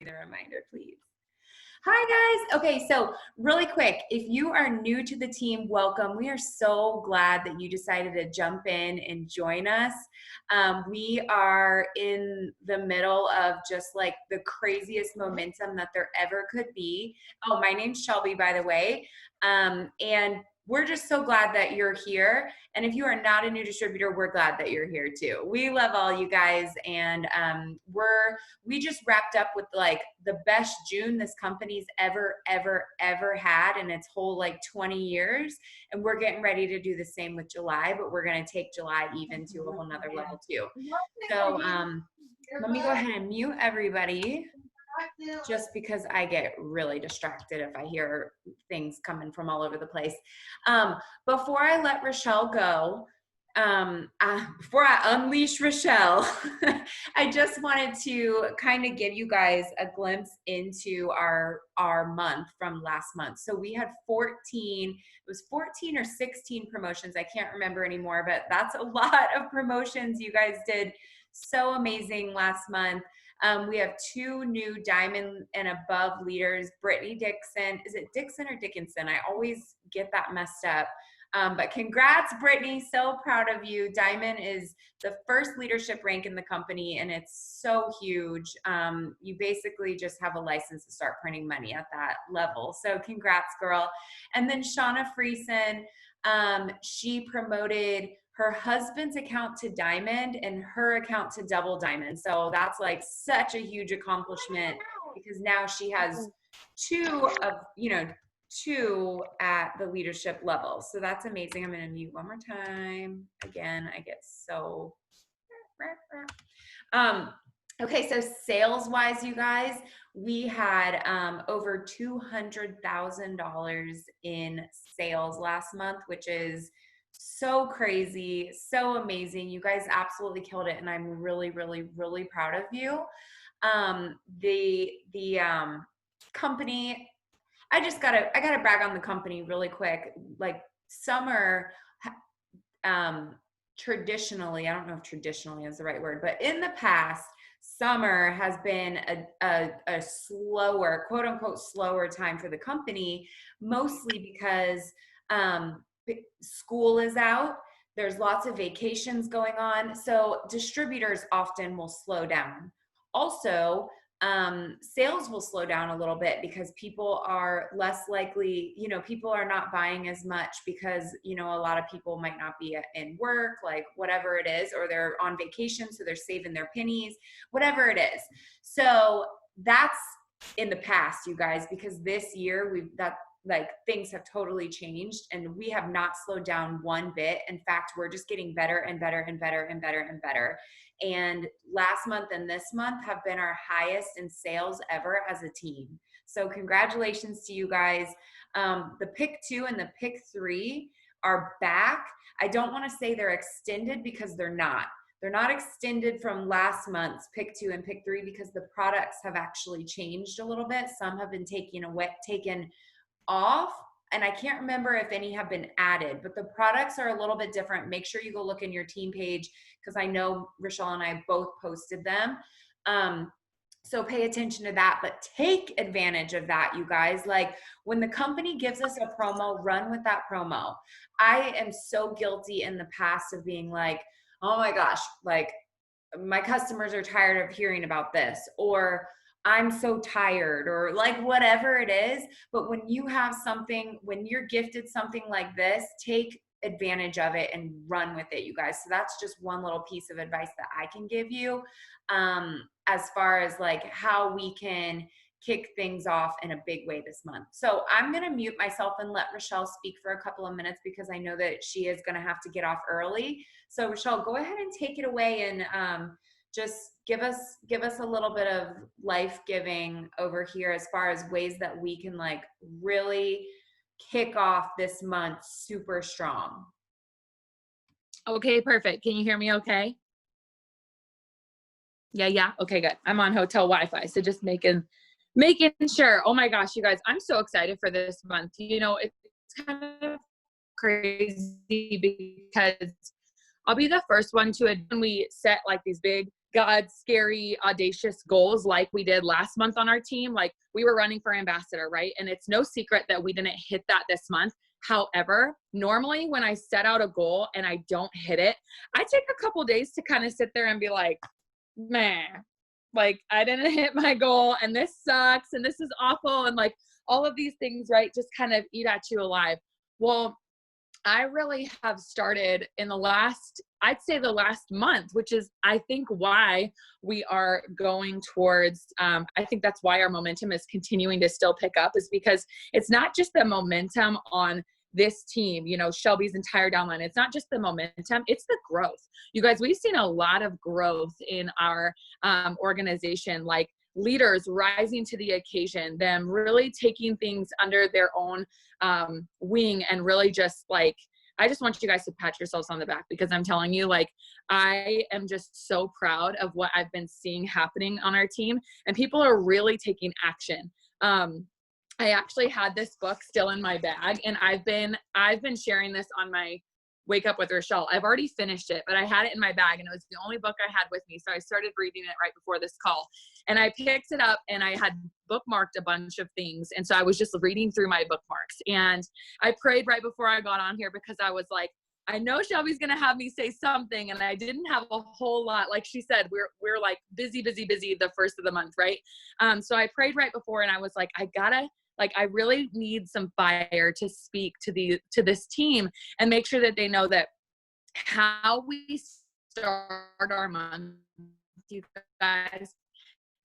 the reminder, please. Hi guys. Okay, so really quick, if you are new to the team, welcome. We are so glad that you decided to jump in and join us. We are in the middle of just like the craziest momentum that there ever could be. Oh, my name's Shelby, by the way. And we're just so glad that you're here. And if you are not a new distributor, we're glad that you're here too. We love all you guys. And we just wrapped up with like the best June this company's ever had in its whole like 20 years. And we're getting ready to do the same with July, but we're going to take July even to a whole nother level too. So let me go ahead and mute everybody, just because I get really distracted if I hear things coming from all over the place. Before I let Rochelle go, before I unleash Rochelle, I just wanted to kind of give you guys a glimpse into our month from last month. So we had 14 or 16 promotions. I can't remember anymore, but that's a lot of promotions. You guys did so amazing last month. We have 2 new diamond and above leaders, Brittany Dixon. Is it Dixon or Dickinson? I always get that messed up. But congrats, Brittany. So proud of you. Diamond is the first leadership rank in the company, and it's so huge. You basically just have a license to start printing money at that level. So congrats, girl. And then Shauna Friesen, she promoted her husband's account to diamond and her account to double diamond. So that's like such a huge accomplishment, because now she has 2 at the leadership level. So that's amazing. I'm going to mute one more time. Again, I get so, okay. So sales wise, you guys, we had, over $200,000 in sales last month, which is so crazy, so amazing. You guys absolutely killed it. And I'm really, really, really proud of you. The company, I gotta brag on the company really quick. Like Summer, traditionally, I don't know if traditionally is the right word, but in the past, summer has been a slower, quote unquote, slower time for the company, mostly because school is out. There's lots of vacations going on. So distributors often will slow down. Also, sales will slow down a little bit because people are less likely, people are not buying as much because, a lot of people might not be in work, like whatever it is, or they're on vacation, so they're saving their pennies, whatever it is. So that's in the past, you guys, because this year things have totally changed and we have not slowed down one bit. In fact, we're just getting better and better and better and better and better. And last month and this month have been our highest in sales ever as a team. So congratulations to you guys. The pick 2 and the pick 3 are back. I don't want to say they're extended because they're not. They're not extended from last month's pick 2 and pick 3 because the products have actually changed a little bit. Some have been taken off, and I can't remember if any have been added, but the products are a little bit different. Make sure you go look in your team page, because I know Rochelle and I both posted them. So pay attention to that, but take advantage of that, you guys. Like when the company gives us a promo, run with that promo. I am so guilty in the past of being like, oh my gosh, like my customers are tired of hearing about this, or I'm so tired, or like whatever it is. But when you have something, when you're gifted something like this, take advantage of it and run with it, you guys. So that's just one little piece of advice that I can give you, as far as like how we can kick things off in a big way this month. So I'm going to mute myself and let Rochelle speak for a couple of minutes, because I know that she is going to have to get off early. So Rochelle, go ahead and take it away, and just give us a little bit of life-giving over here as far as ways that we can like really kick off this month super strong. Okay, perfect. Can you hear me okay? Yeah. Okay, good. I'm on hotel Wi-Fi, so just making sure. Oh my gosh, you guys, I'm so excited for this month. It's kind of crazy because I'll be the first one when we set like these big God, scary, audacious goals like we did last month on our team. Like we were running for ambassador, right? And it's no secret that we didn't hit that this month. However, normally when I set out a goal and I don't hit it, I take a couple days to kind of sit there and be like, man, like I didn't hit my goal and this sucks and this is awful. And like all of these things, right, just kind of eat at you alive. Well, I really have started in I'd say the last month, which is, I think, why we are going towards, I think that's why our momentum is continuing to still pick up, is because it's not just the momentum on this team, Shelby's entire downline. It's not just the momentum, it's the growth. You guys, we've seen a lot of growth in our organization, like leaders rising to the occasion, them really taking things under their own wing and really just like, I just want you guys to pat yourselves on the back, because I'm telling you, like, I am just so proud of what I've been seeing happening on our team, and people are really taking action. I actually had this book still in my bag, and I've been sharing this on my Wake Up with Rochelle. I've already finished it, but I had it in my bag and it was the only book I had with me. So I started reading it right before this call, and I picked it up and I had bookmarked a bunch of things. And so I was just reading through my bookmarks, and I prayed right before I got on here because I was like, I know Shelby's going to have me say something. And I didn't have a whole lot. Like she said, we're like busy the first of the month. Right. So I prayed right before, and I was like, I really need some fire to speak to this team and make sure that they know that how we start our month, you guys,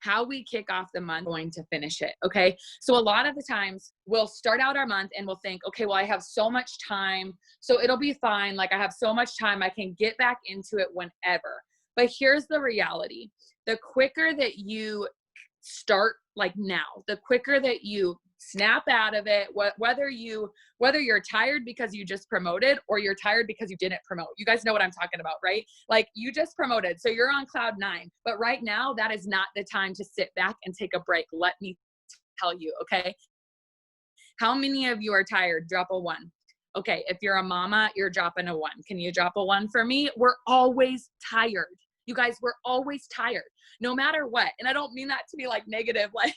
how we kick off the month, going to finish it. Okay. So a lot of the times we'll start out our month and we'll think, okay, well, I have so much time, so it'll be fine. Like I have so much time, I can get back into it whenever. But here's the reality. The quicker that you start, like now, the quicker that you snap out of it, whether you're tired because you just promoted or you're tired because you didn't promote. You guys know what I'm talking about, right? Like you just promoted, so you're on cloud 9, but right now that is not the time to sit back and take a break. Let me tell you, okay? How many of you are tired? Drop a 1. Okay, if you're a mama, you're dropping a 1. Can you drop a 1 for me? We're always tired. You guys, we're always tired, no matter what. And I don't mean that to be like negative, like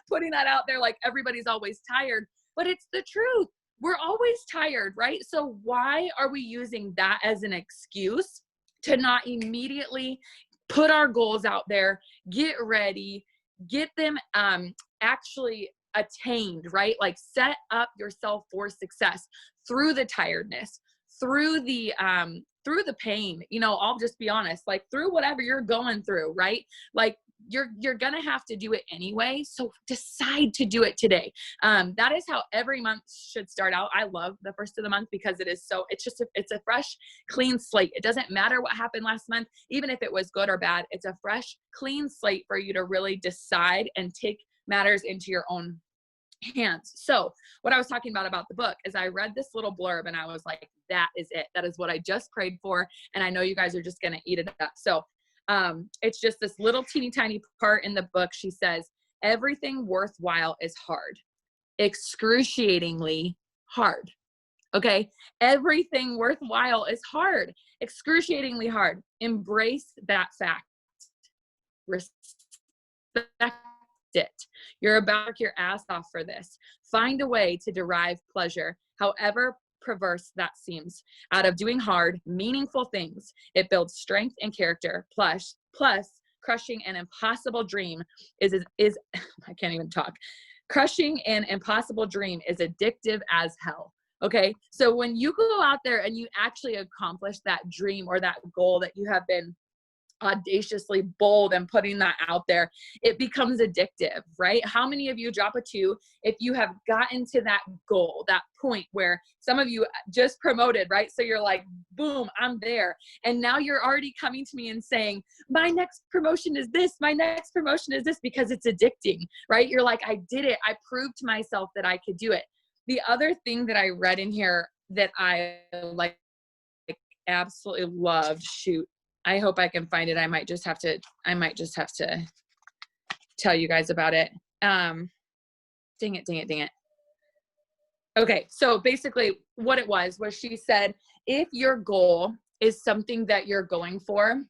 putting that out there like everybody's always tired, but it's the truth. We're always tired, right? So why are we using that as an excuse to not immediately put our goals out there, get ready, get them actually attained, right? Like set up yourself for success through the tiredness, through the pain, I'll just be honest, like through whatever you're going through, right? Like you're going to have to do it anyway. So decide to do it today. That is how every month should start out. I love the first of the month because it's a fresh, clean slate. It doesn't matter what happened last month, even if it was good or bad. It's a fresh, clean slate for you to really decide and take matters into your own hands. So what I was talking about the book is I read this little blurb and I was like, that is it. That is what I just prayed for. And I know you guys are just going to eat it up. So it's just this little teeny tiny part in the book. She says, everything worthwhile is hard, excruciatingly hard. Okay. Everything worthwhile is hard, excruciatingly hard. Embrace that fact. Respect it. You're about to work your ass off for this. Find a way to derive pleasure, however perverse that seems, out of doing hard, meaningful things. It builds strength and character. Plus, crushing an impossible dream is I can't even talk. Crushing an impossible dream is addictive as hell. Okay. So when you go out there and you actually accomplish that dream or that goal that you have been audaciously bold and putting that out there, it becomes addictive, right? How many of you drop a 2 if you have gotten to that goal, that point where some of you just promoted, right? So you're like, boom, I'm there. And now you're already coming to me and saying, my next promotion is this, my next promotion is this, because it's addicting, right? You're like, I did it. I proved to myself that I could do it. The other thing that I read in here that I like absolutely loved, shoot, I hope I can find it. I might just have to tell you guys about it. Dang it. Okay. So basically what it was she said, if your goal is something that you're going for,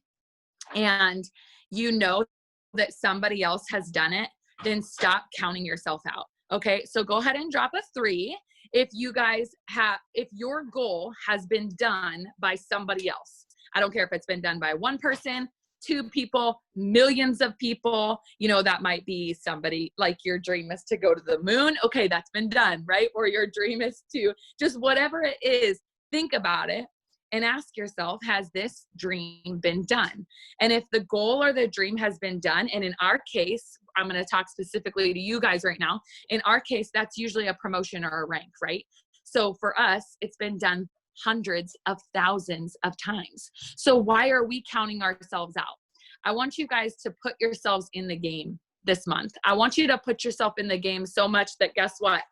and you know that somebody else has done it, then stop counting yourself out. Okay. So go ahead and drop a 3. If your goal has been done by somebody else, I don't care if it's been done by one person, 2 people, millions of people, that might be somebody like your dream is to go to the moon. Okay. That's been done, right? Or your dream is to just whatever it is, think about it and ask yourself, has this dream been done? And if the goal or the dream has been done, and in our case, I'm going to talk specifically to you guys right now. In our case, that's usually a promotion or a rank, right? So for us, it's been done hundreds of thousands of times. So why are we counting ourselves out? I want you guys to put yourselves in the game this month. I want you to put yourself in the game so much that guess what?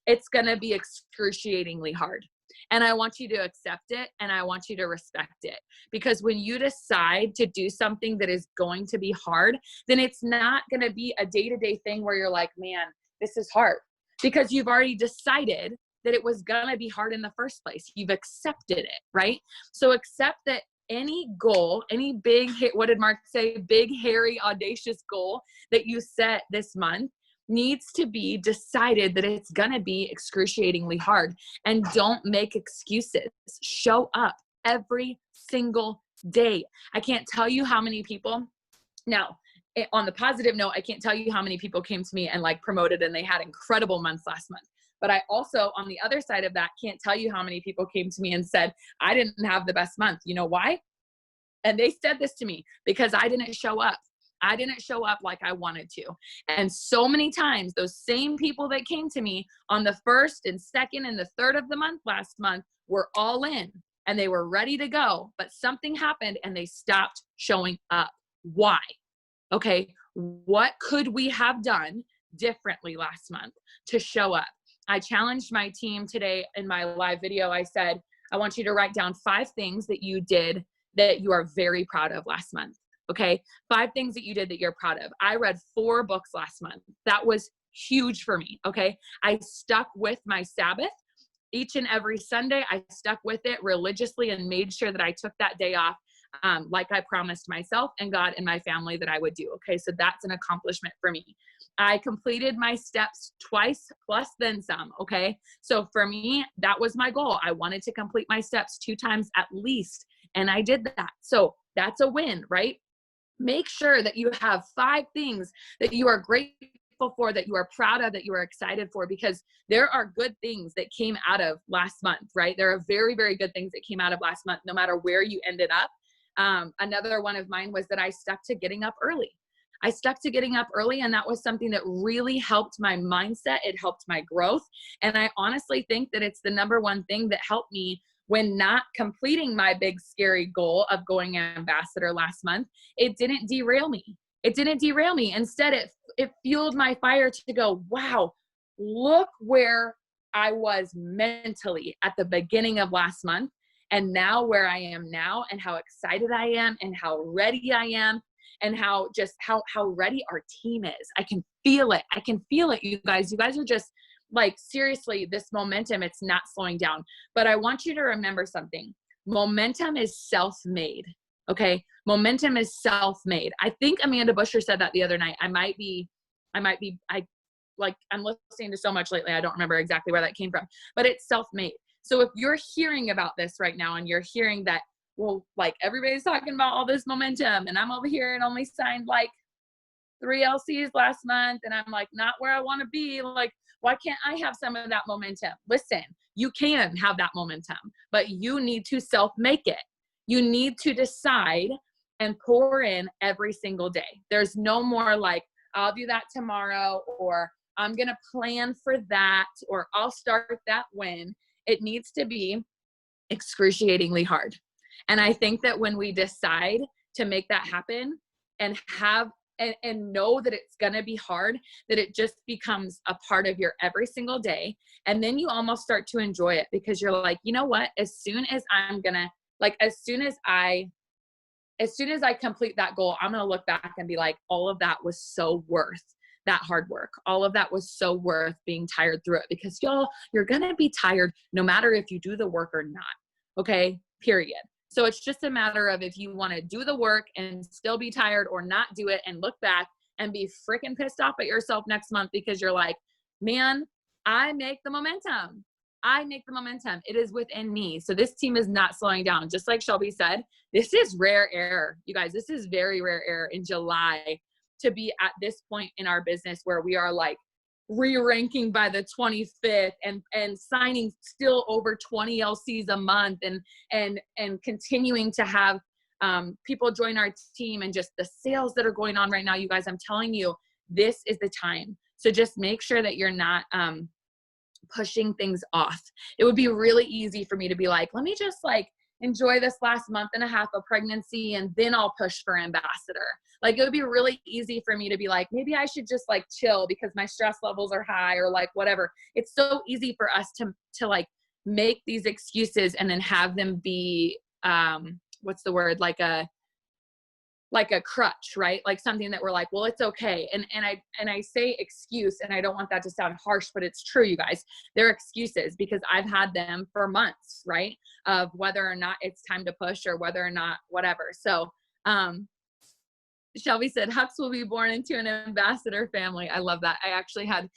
It's going to be excruciatingly hard. And I want you to accept it and I want you to respect it. Because when you decide to do something that is going to be hard, then it's not going to be a day-to-day thing where you're like, man, this is hard. Because you've already decided that it was going to be hard in the first place. You've accepted it, right? So accept that any goal, any big hit, what did Mark say? Big, hairy, audacious goal that you set this month needs to be decided that it's going to be excruciatingly hard. And don't make excuses. Show up every single day. I can't tell you how many people now, on the positive note, I can't tell you how many people came to me and like promoted and they had incredible months last month. But I also, on the other side of that, can't tell you how many people came to me and said, I didn't have the best month. You know why? And they said this to me because I didn't show up. I didn't show up like I wanted to. And so many times, those same people that came to me on the 1st and 2nd and the 3rd of the month last month were all in and they were ready to go. But something happened and they stopped showing up. Why? Okay, what could we have done differently last month to show up? I challenged my team today in my live video. I said, I want you to write down 5 things that you did that you are very proud of last month. Okay, 5 things that you did that you're proud of. I read 4 books last month. That was huge for me. Okay, I stuck with my Sabbath. Each and every Sunday, I stuck with it religiously and made sure that I took that day off like I promised myself and God and my family that I would do. Okay, so that's an accomplishment for me. I completed my steps twice plus then some. Okay, so for me, that was my goal. I wanted to complete my steps 2 times at least, and I did that. So that's a win, right? Make sure that you have 5 things that you are grateful for, that you are proud of, that you are excited for, because there are good things that came out of last month, right? There are very, very good things that came out of last month, no matter where you ended up. Another one of mine was that I stuck to getting up early. I stuck to getting up early, and that was something that really helped my mindset. It helped my growth. And I honestly think that it's the number one thing that helped me when not completing my big scary goal of going ambassador last month. It didn't derail me. It didn't derail me. Instead, it fueled my fire to go, wow, look where I was mentally at the beginning of last month, and now where I am now, and how excited I am, and how ready I am, and how ready our team is. I can feel it. I can feel it, you guys. You guys are just like, seriously, this momentum, it's not slowing down. But I want you to remember something. Momentum is self-made. Okay. Momentum is self-made. I think Amanda Busher said that the other night. I'm listening to so much lately. I don't remember exactly where that came from, but it's self-made. So if you're hearing about this right now and you're hearing that, well, like everybody's talking about all this momentum and I'm over here and only signed like 3 LCs last month and I'm like not where I want to be, like, why can't I have some of that momentum? Listen, you can have that momentum, but you need to self-make it. You need to decide and pour in every single day. There's no more like, I'll do that tomorrow, or I'm going to plan for that, or I'll start that when. It needs to be excruciatingly hard. And I think that when we decide to make that happen and have and know that it's going to be hard, that it just becomes a part of your every single day. And then you almost start to enjoy it because you're like, you know what, as soon as I complete that goal, I'm going to look back and be like, all of that was so worth that hard work. All of that was so worth being tired through it, because y'all, you're going to be tired no matter if you do the work or not. Okay. Period. So it's just a matter of if you want to do the work and still be tired, or not do it and look back and be freaking pissed off at yourself next month because you're like, man, I make the momentum. I make the momentum. It is within me. So this team is not slowing down. Just like Shelby said, this is rare air. You guys, this is very rare air in July to be at this point in our business where we are like re-ranking by the 25th and signing still over 20 LCs a month and continuing to have people join our team, and just the sales that are going on right now. You guys, I'm telling you, this is the time. So just make sure that you're not pushing things off. It would be really easy for me to be like, let me just like enjoy this last month and a half of pregnancy and then I'll push for ambassador. Like, it would be really easy for me to be like, maybe I should just like chill because my stress levels are high, or like whatever. It's so easy for us to like make these excuses and then have them be, what's the word? Like a crutch, right? Like something that we're like, well, it's okay. And I say excuse, and I don't want that to sound harsh, but it's true, you guys. They're excuses because I've had them for months, right? Of whether or not it's time to push or whether or not whatever. So, Shelby said, Hux will be born into an ambassador family. I love that. I actually had,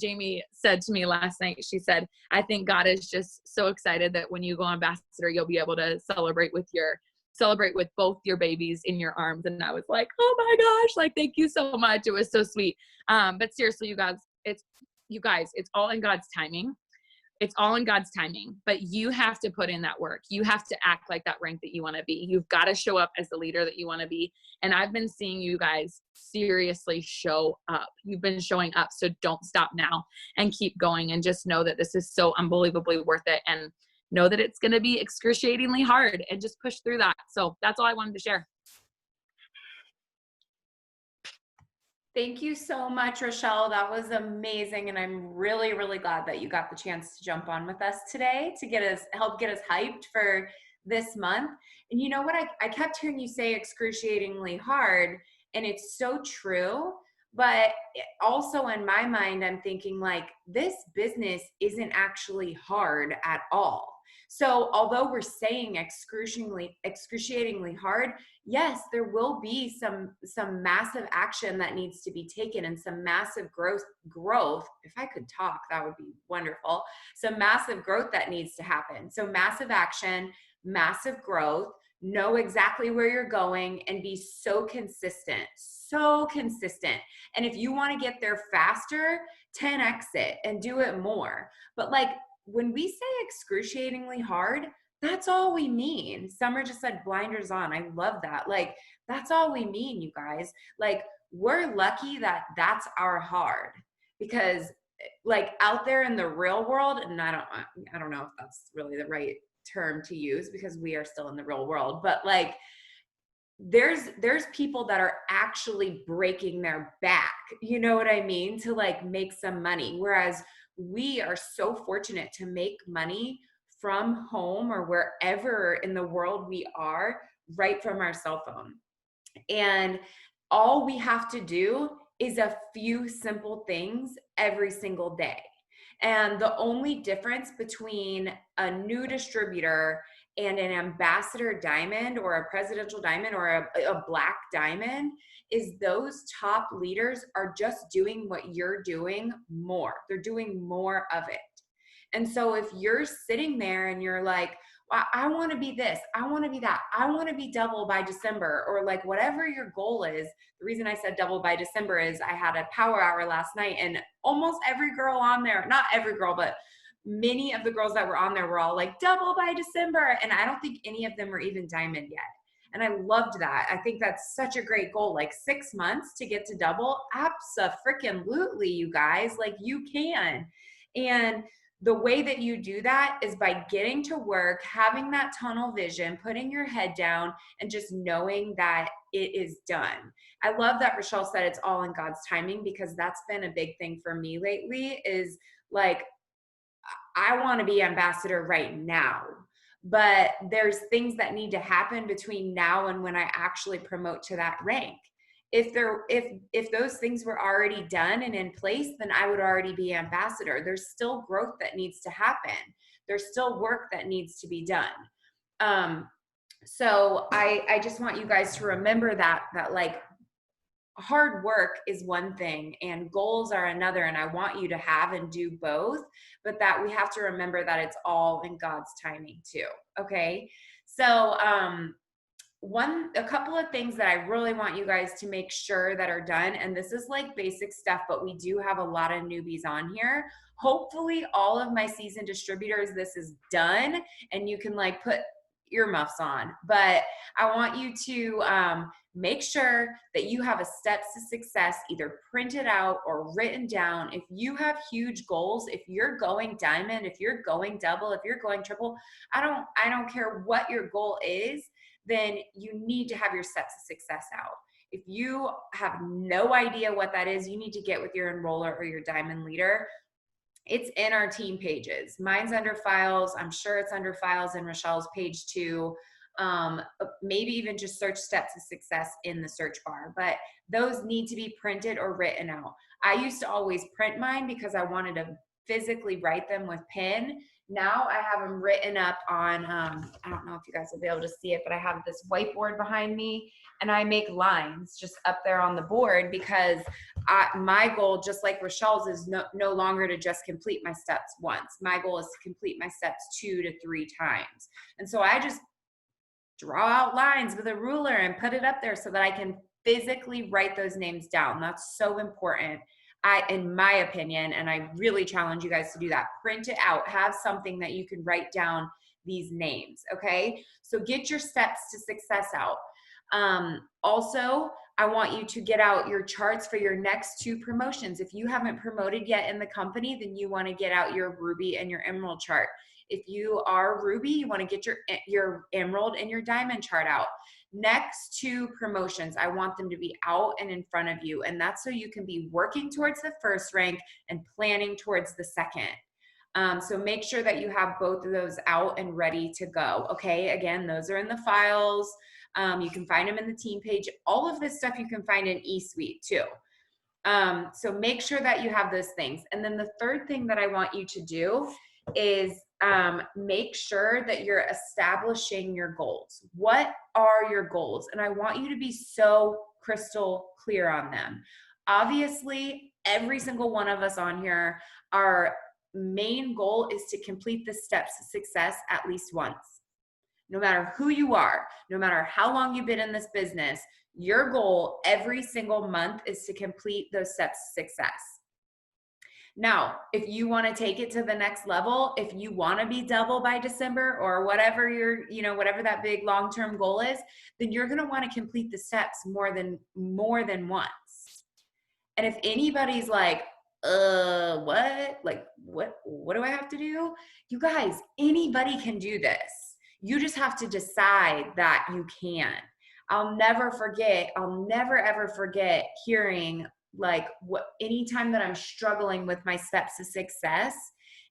Jamie said to me last night, she said, I think God is just so excited that when you go ambassador, you'll be able to celebrate with both your babies in your arms. And I was like, oh my gosh, like, thank you so much. It was so sweet. But seriously, you guys, it's all in God's timing. It's all in God's timing, but you have to put in that work. You have to act like that rank that you want to be. You've got to show up as the leader that you want to be. And I've been seeing you guys seriously show up. You've been showing up. So don't stop now and keep going, and just know that this is so unbelievably worth it. And know that it's going to be excruciatingly hard, and just push through that. So that's all I wanted to share. Thank you so much, Rochelle. That was amazing. And I'm really, really glad that you got the chance to jump on with us today to help get us hyped for this month. And you know what? I kept hearing you say excruciatingly hard, and it's so true. But also in my mind, I'm thinking like, this business isn't actually hard at all. So although we're saying excruciatingly hard, yes, there will be some massive action that needs to be taken, and some massive growth. If I could talk, that would be wonderful. Some massive growth that needs to happen. So massive action, massive growth, know exactly where you're going, and be so consistent. And if you want to get there faster, 10x it and do it more. But like, when we say excruciatingly hard, that's all we mean. Summer just said blinders on. I love that. Like, that's all we mean, you guys. Like, we're lucky that that's our hard, because like out there in the real world, and I don't know if that's really the right term to use because we are still in the real world, but like, there's people that are actually breaking their back, you know what I mean, to like make some money. Whereas we are so fortunate to make money from home or wherever in the world we are, right from our cell phone. And all we have to do is a few simple things every single day. And the only difference between a new distributor and an ambassador diamond or a presidential diamond or a black diamond is those top leaders are just doing what you're doing more. They're doing more of it. And so if you're sitting there and you're like, well, I want to be this, I want to be that, I want to be double by December, or like whatever your goal is. The reason I said double by December is I had a power hour last night, and almost every girl on there, not every girl, but many of the girls that were on there were all like double by December. And I don't think any of them were even diamond yet. And I loved that. I think that's such a great goal. Like 6 months to get to double. Abso-freaking-lutely, you guys, like you can. And the way that you do that is by getting to work, having that tunnel vision, putting your head down, and just knowing that it is done. I love that Rochelle said it's all in God's timing, because that's been a big thing for me lately is like, I want to be ambassador right now, but there's things that need to happen between now and when I actually promote to that rank. If those things were already done and in place, then I would already be ambassador. There's still growth that needs to happen. There's still work that needs to be done. So I just want you guys to remember that like hard work is one thing and goals are another, and I want you to have and do both, but that we have to remember that it's all in God's timing too. Okay. So a couple of things that I really want you guys to make sure that are done, and this is like basic stuff, but we do have a lot of newbies on here. Hopefully all of my seasoned distributors, this is done and you can like put earmuffs on, but I want you to make sure that you have a steps to success either printed out or written down. If you have huge goals, if you're going diamond, if you're going double, if you're going triple, I don't care what your goal is, then you need to have your steps to success out. If you have no idea what that is, you need to get with your enroller or your diamond leader. It's in our team pages. Mine's under files. I'm sure it's under files in Rochelle's page too. Maybe even just search steps to success in the search bar, but those need to be printed or written out. I used to always print mine because I wanted to physically write them with pen. Now I have them written up on, I don't know if you guys will be able to see it, but I have this whiteboard behind me and I make lines just up there on the board because my goal, just like Rochelle's, is no longer to just complete my steps once. My goal is to complete my steps 2 to 3 times. And so I just draw out lines with a ruler and put it up there so that I can physically write those names down. That's so important, in my opinion, and I really challenge you guys to do that. Print it out, have something that you can write down these names, okay? So get your steps to success out. Also, I want you to get out your charts for your next 2 promotions. If you haven't promoted yet in the company, then you want to get out your Ruby and your Emerald chart. If you are Ruby, you want to get your Emerald and your Diamond chart out. Next 2 promotions, I want them to be out and in front of you. And that's so you can be working towards the first rank and planning towards the second. So make sure that you have both of those out and ready to go. Okay, again, those are in the files. You can find them in the team page. All of this stuff you can find in eSuite too. So make sure that you have those things. And then the third thing that I want you to do is make sure that you're establishing your goals. What are your goals? And I want you to be so crystal clear on them. Obviously, every single one of us on here, our main goal is to complete the steps to success at least once. No matter who you are, no matter how long you've been in this business, your goal every single month is to complete those steps to success. Now, if you want to take it to the next level, if you want to be double by December or whatever whatever that big long-term goal is, then you're going to want to complete the steps more than once. And if anybody's like, what? Like, what do I have to do? You guys, anybody can do this. You just have to decide that you can. I'll never ever forget hearing like anytime that I'm struggling with my steps to success,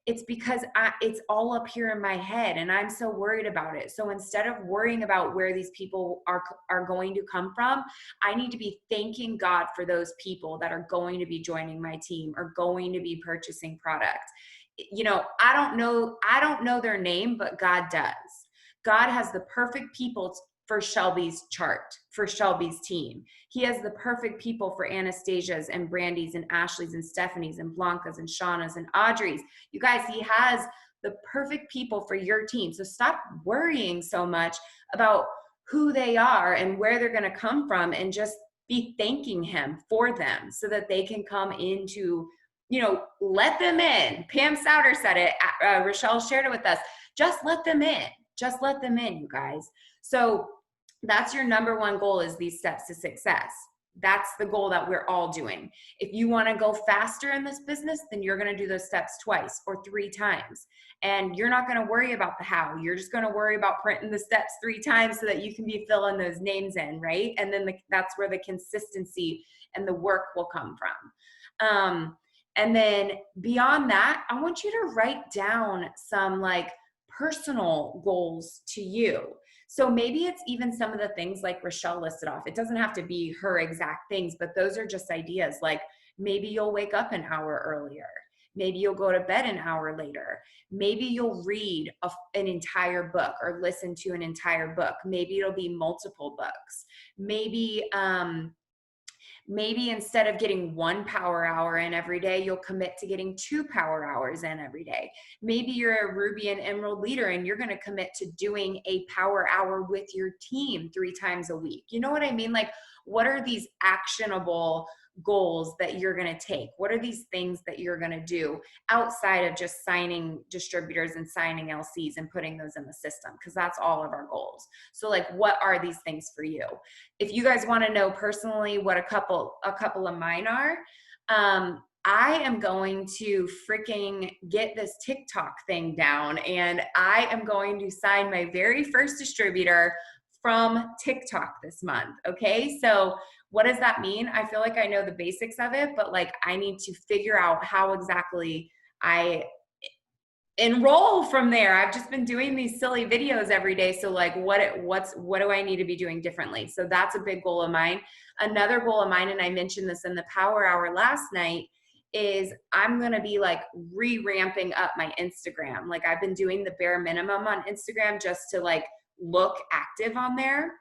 it's because it's all up here in my head and I'm so worried about it. So instead of worrying about where these people are going to come from, I need to be thanking God for those people that are going to be joining my team or going to be purchasing products. I don't know their name, but God does. God has the perfect people for Shelby's chart, for Shelby's team. He has the perfect people for Anastasia's and Brandy's and Ashley's and Stephanie's and Blanca's and Shauna's and Audrey's. You guys, he has the perfect people for your team. So stop worrying so much about who they are and where they're going to come from, and just be thanking him for them so that they can come into, let them in. Pam Souter said it. Rochelle shared it with us. Just let them in. Just let them in, you guys. So that's your number one goal, is these steps to success. That's the goal that we're all doing. If you want to go faster in this business, then you're going to do those steps 2 or 3 times. And you're not going to worry about the how. You're just going to worry about printing the steps 3 times so that you can be filling those names in, right? And then that's where the consistency and the work will come from. And then beyond that, I want you to write down some like personal goals to you. So maybe it's even some of the things like Rochelle listed off. It doesn't have to be her exact things, but those are just ideas. Like maybe you'll wake up an hour earlier. Maybe you'll go to bed an hour later. Maybe you'll read an entire book or listen to an entire book. Maybe it'll be multiple books. Maybe instead of getting 1 power hour in every day, you'll commit to getting 2 power hours in every day. Maybe you're a Ruby and Emerald leader and you're going to commit to doing a power hour with your team 3 times a week. You know what I mean? Like, what are these actionable goals that you're going to take? What are these things that you're going to do outside of just signing distributors and signing LCs and putting those in the system? Because that's all of our goals. So like, what are these things for you? If you guys want to know personally what a couple of mine are, I am going to freaking get this TikTok thing down, and I am going to sign my very first distributor from TikTok this month. Okay. So what does that mean? I feel like I know the basics of it, but like I need to figure out how exactly I enroll from there. I've just been doing these silly videos every day. So like what do I need to be doing differently? So that's a big goal of mine. Another goal of mine, and I mentioned this in the power hour last night, is I'm going to be like re-ramping up my Instagram. Like I've been doing the bare minimum on Instagram just to like look active on there.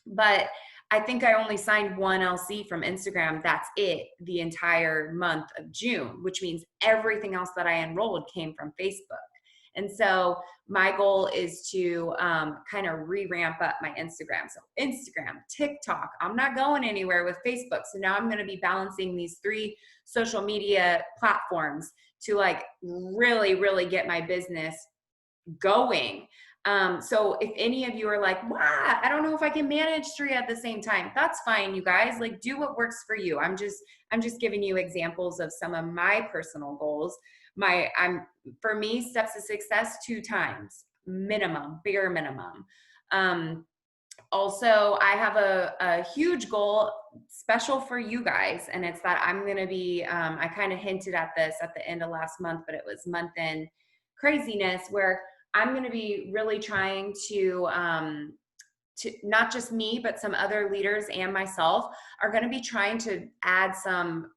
But I think I only signed 1 LC from Instagram. That's it, the entire month of June, which means everything else that I enrolled came from Facebook. And so my goal is to kind of re-ramp up my Instagram. So Instagram, TikTok, I'm not going anywhere with Facebook. So now I'm going to be balancing these 3 social media platforms to like really, really get my business going. So if any of you are like, wow, I don't know if I can manage 3 at the same time, that's fine, you guys. Like, do what works for you. I'm just giving you examples of some of my personal goals. For me, steps to success 2 times minimum, bare minimum. Also, I have a huge goal special for you guys, and it's that I'm going to be, I kind of hinted at this at the end of last month, but it was month end craziness where I'm going to be really trying to not just me, but some other leaders and myself are going to be trying to add some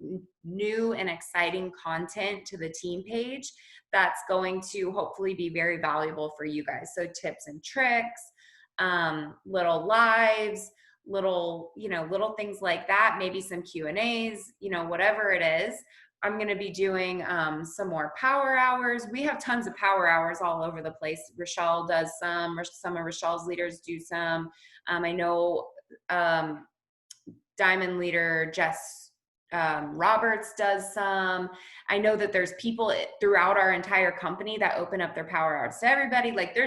new and exciting content to the team page that's going to hopefully be very valuable for you guys. So tips and tricks, little lives, little things like that, maybe some Q&As, whatever it is. I'm going to be doing some more power hours. We have tons of power hours all over the place. Rochelle does some of Rochelle's leaders do some. I know Diamond leader Jess Roberts does some. I know that there's people throughout our entire company that open up their power hours to everybody. Like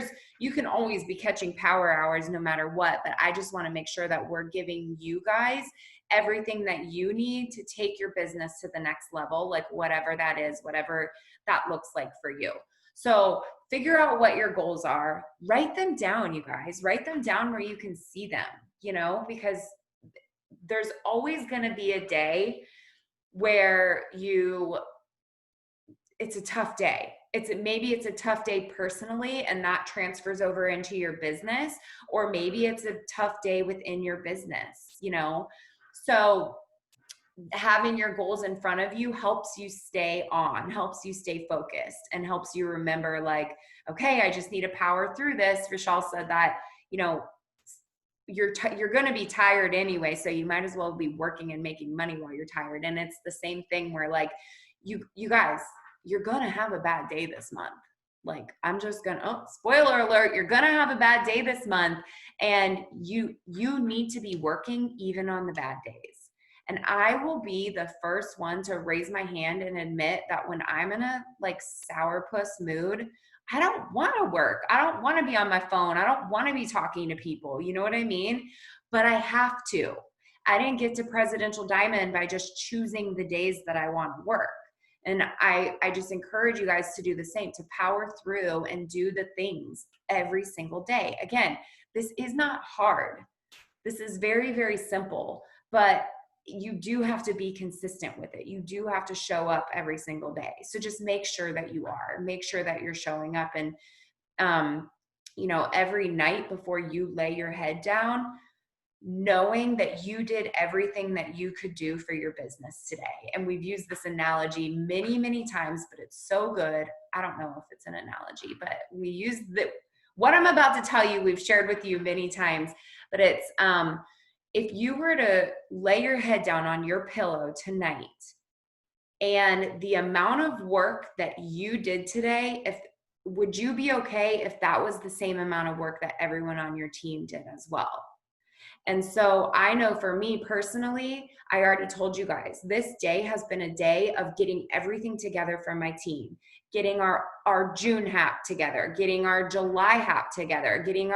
you can always be catching power hours no matter what, but I just want to make sure that we're giving you guys everything that you need to take your business to the next level, like whatever that is, whatever that looks like for you. So figure out what your goals are, write them down, you guys, write them down where you can see them, because there's always going to be a day where it's a tough day. Maybe it's a tough day personally, and that transfers over into your business, or maybe it's a tough day within your business, So having your goals in front of you helps you stay on, helps you stay focused, and helps you remember like, okay, I just need to power through this. Rochelle said that, you're going to be tired anyway, so you might as well be working and making money while you're tired. And it's the same thing where like you guys, you're going to have a bad day this month. Like I'm just going to, spoiler alert, you're going to have a bad day this month, and you need to be working even on the bad days. And I will be the first one to raise my hand and admit that when I'm in a like sourpuss mood, I don't want to work. I don't want to be on my phone. I don't want to be talking to people. You know what I mean? But I have to. I didn't get to Presidential Diamond by just choosing the days that I want to work. And I just encourage you guys to do the same, to power through and do the things every single day. Again, this is not hard. This is very, very simple, but you do have to be consistent with it. You do have to show up every single day. So just make sure that you are. Make sure that you're showing up. And, every night before you lay your head down, knowing that you did everything that you could do for your business today. And we've used this analogy many, many times, but it's so good. I don't know if it's an analogy, but we use what I'm about to tell you, we've shared with you many times, but it's, if you were to lay your head down on your pillow tonight and the amount of work that you did today, would you be okay if that was the same amount of work that everyone on your team did as well? And so I know for me personally, I already told you guys, this day has been a day of getting everything together for my team, getting our June hap together, getting our July hap together, getting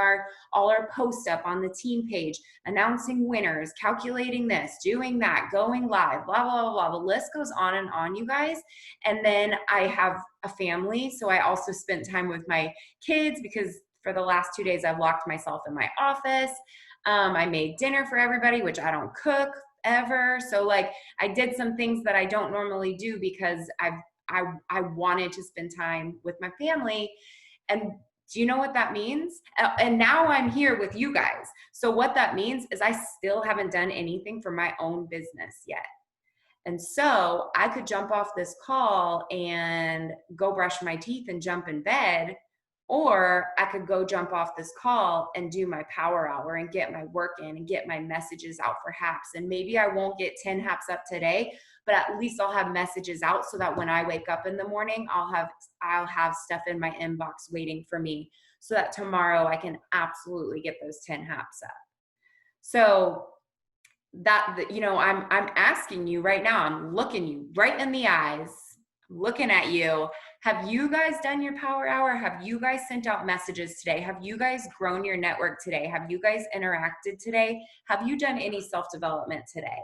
all our posts up on the team page, announcing winners, calculating this, doing that, going live, blah, blah, blah, blah. The list goes on, you guys. And then I have a family. So I also spent time with my kids because for the last 2 days, I've locked myself in my office. I made dinner for everybody, which I don't cook ever. So like I did some things that I don't normally do because I wanted to spend time with my family. And do you know what that means? And now I'm here with you guys. So what that means is I still haven't done anything for my own business yet. And so I could jump off this call and go brush my teeth and jump in bed, or I could go jump off this call and do my power hour and get my work in and get my messages out for haps. And maybe I won't get 10 haps up today, but at least I'll have messages out so that when I wake up in the morning, I'll have stuff in my inbox waiting for me so that tomorrow I can absolutely get those 10 haps up. So I'm asking you right now, I'm looking you right in the eyes, looking at you. Have you guys done your power hour? Have you guys sent out messages today? Have you guys grown your network today? Have you guys interacted today? Have you done any self-development today?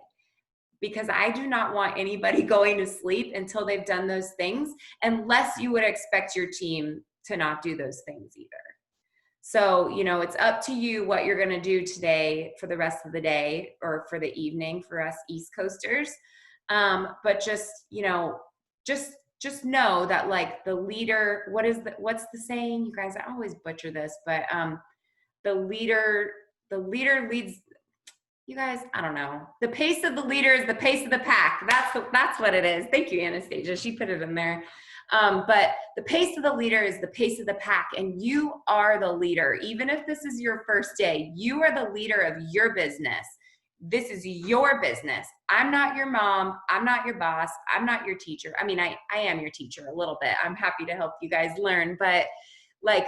Because I do not want anybody going to sleep until they've done those things, unless you would expect your team to not do those things either. So, it's up to you what you're going to do today for the rest of the day or for the evening for us East Coasters. But just know that like the leader, what's the saying? You guys, I always butcher this, but the leader leads. You guys, I don't know. The pace of the leader is the pace of the pack. That's what it is. Thank you, Anastasia. She put it in there. But the pace of the leader is the pace of the pack, and you are the leader. Even if this is your first day, you are the leader of your business. This is your business. I'm not your mom. I'm not your boss. I'm not your teacher. I mean, I am your teacher a little bit. I'm happy to help you guys learn, but like,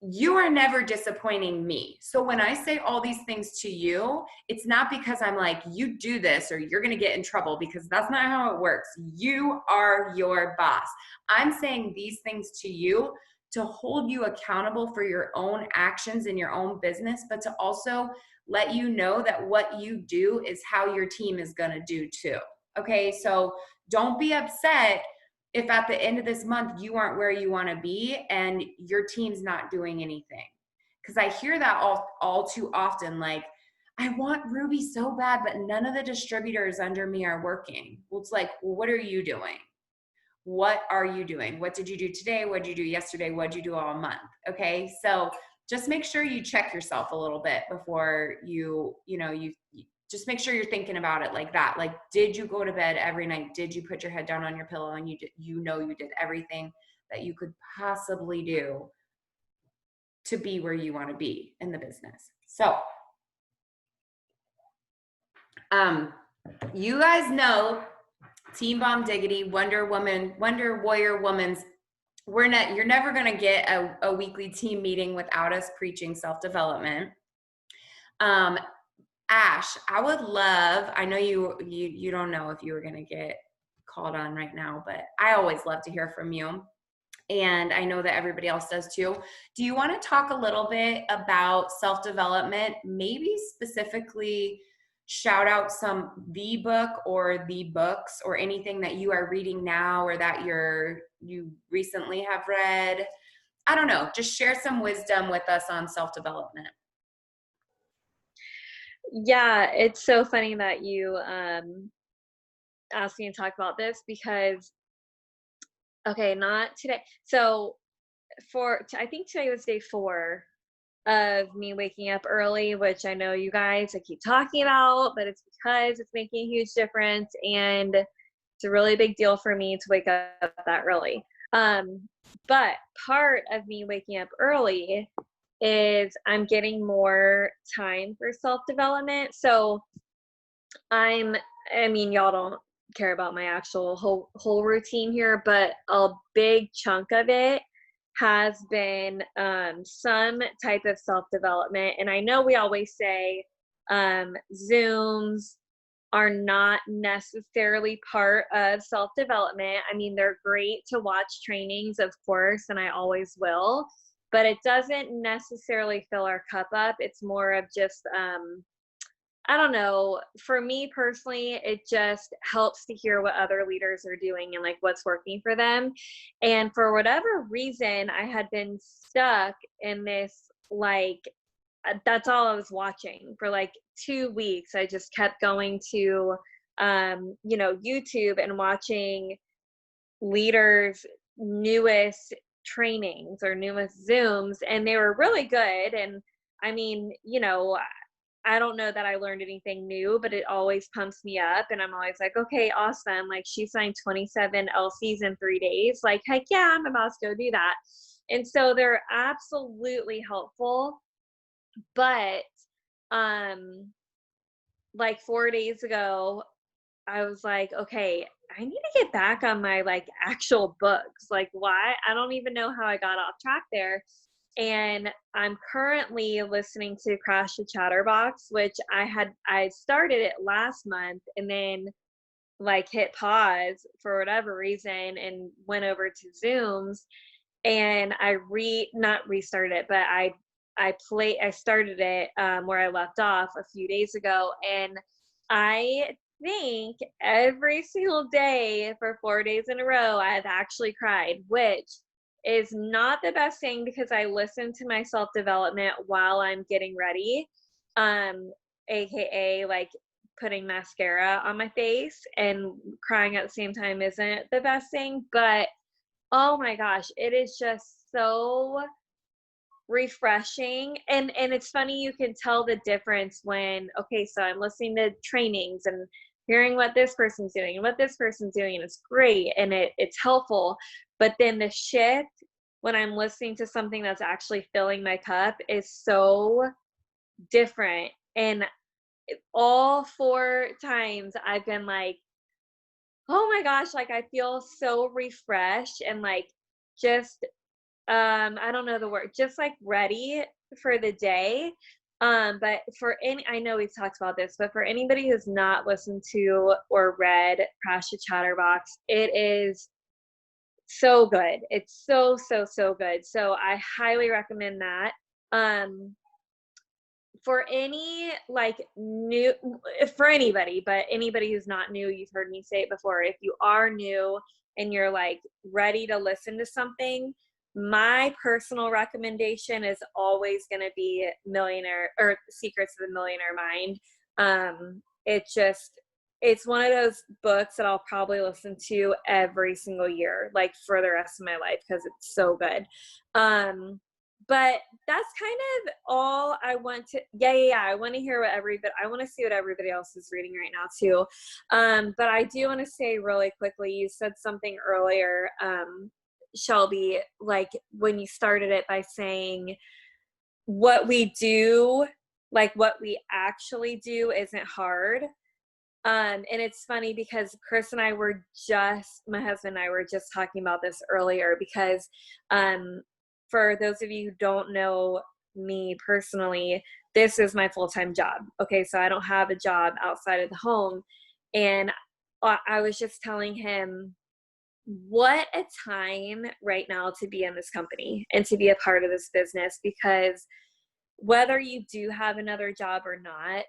you are never disappointing me. So when I say all these things to you, it's not because I'm like, you do this or you're going to get in trouble, because that's not how it works. You are your boss. I'm saying these things to you to hold you accountable for your own actions in your own business, but to also let you know that what you do is how your team is going to do too. Okay. So don't be upset if at the end of this month you aren't where you want to be and your team's not doing anything. Because I hear that all too often, like, I want Ruby so bad, but none of the distributors under me are working. Well, it's like, well, what are you doing? What are you doing? What did you do today? What did you do yesterday? What did you do all month? Okay, so just make sure you check yourself a little bit before you just make sure you're thinking about it like that. Like, did you go to bed every night? Did you put your head down on your pillow and you did everything that you could possibly do to be where you want to be in the business? So, you guys know Team Bomb Diggity, Wonder Warrior Woman's, you're never going to get a weekly team meeting without us preaching self-development. Ash, I would love, I know you don't know if you were going to get called on right now, but I always love to hear from you. And I know that everybody else does too. Do you want to talk a little bit about self-development, maybe specifically shout out the book or the books or anything that you are reading now or that you recently have read? I don't know, just share some wisdom with us on self-development. Yeah, it's so funny that you asked me to talk about this because, okay, not today. So I think today was day 4 of me waking up early, which I know you guys I keep talking about, but it's because it's making a huge difference and it's a really big deal for me to wake up that early. But part of me waking up early is I'm getting more time for self-development. So I mean, y'all don't care about my actual whole routine here, but a big chunk of it has been some type of self-development. And I know we always say Zooms are not necessarily part of self-development. I mean, they're great to watch trainings, of course, and I always will, but it doesn't necessarily fill our cup up. It's more of just I don't know. For me personally, it just helps to hear what other leaders are doing and like what's working for them. And for whatever reason, I had been stuck in this like that's all I was watching for like 2 weeks. I just kept going to YouTube and watching leaders' newest trainings or newest Zooms, and they were really good. And I mean, I don't know that I learned anything new, but it always pumps me up. And I'm always like, okay, awesome. Like she signed 27 LCs in 3 days. Like, heck yeah, I'm about to go do that. And so they're absolutely helpful. But like 4 days ago, I was like, okay, I need to get back on my like actual books. Like, why? I don't even know how I got off track there. And I'm currently listening to Crash the Chatterbox, which I started it last month and then like hit pause for whatever reason and went over to Zooms, and I not restarted it, but I started it where I left off a few days ago, and I think every single day for 4 days in a row I've actually cried, which is not the best thing because I listen to my self-development while I'm getting ready, aka like putting mascara on my face, and crying at the same time isn't the best thing. But oh my gosh, it is just so refreshing. And it's funny, you can tell the difference when, okay, so I'm listening to trainings and hearing what this person's doing and what this person's doing, and it's great and it's helpful. But then the shift when I'm listening to something that's actually filling my cup is so different. And all 4 times I've been like, oh my gosh, like I feel so refreshed and like just I don't know the word, just like ready for the day. But I know we've talked about this, but for anybody who's not listened to or read Crash the Chatterbox, it is so good. It's so, so, so good. So I highly recommend that. For any like new, for anybody, but anybody who's not new, you've heard me say it before. If you are new and you're like ready to listen to something, my personal recommendation is always going to be Millionaire or Secrets of the Millionaire Mind. It's one of those books that I'll probably listen to every single year, like for the rest of my life, because it's so good. But that's kind of all I want to, yeah. I want to hear I want to see what everybody else is reading right now too. But I do want to say really quickly, you said something earlier, Shelby, like when you started it by saying what we do, like what we actually do isn't hard. And it's funny because my husband and I were just talking about this earlier because, for those of you who don't know me personally, this is my full-time job. Okay. So I don't have a job outside of the home. And I was just telling him, what a time right now to be in this company and to be a part of this business, because whether you do have another job or not,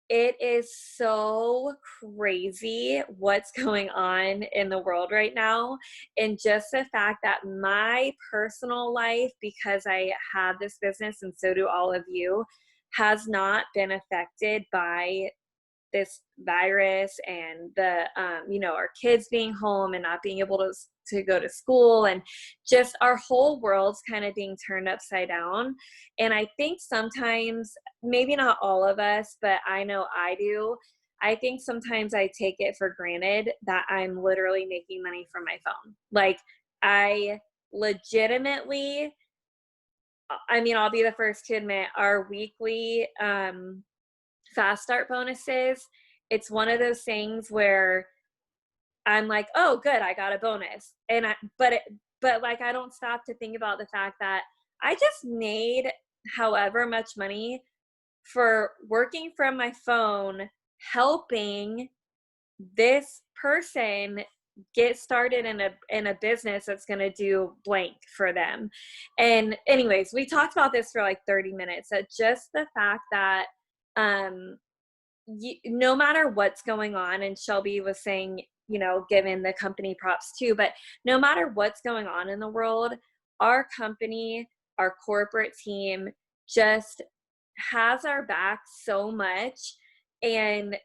it is so crazy what's going on in the world right now. And just the fact that my personal life, because I have this business and so do all of you, has not been affected by this virus and the, our kids being home and not being able to go to school, and just our whole world's kind of being turned upside down. And I think sometimes, maybe not all of us, but I know I do, I think sometimes I take it for granted that I'm literally making money from my phone. Like, I legitimately, I mean, I'll be the first to admit, our weekly fast start bonuses, it's one of those things where I'm like, oh, good, I got a bonus. But like, I don't stop to think about the fact that I just made however much money for working from my phone, helping this person get started in a business that's going to do blank for them. And anyways, we talked about this for like 30 minutes, that just the fact that no matter what's going on, and Shelby was saying, giving the company props too, but no matter what's going on in the world, our company, our corporate team just has our back so much. And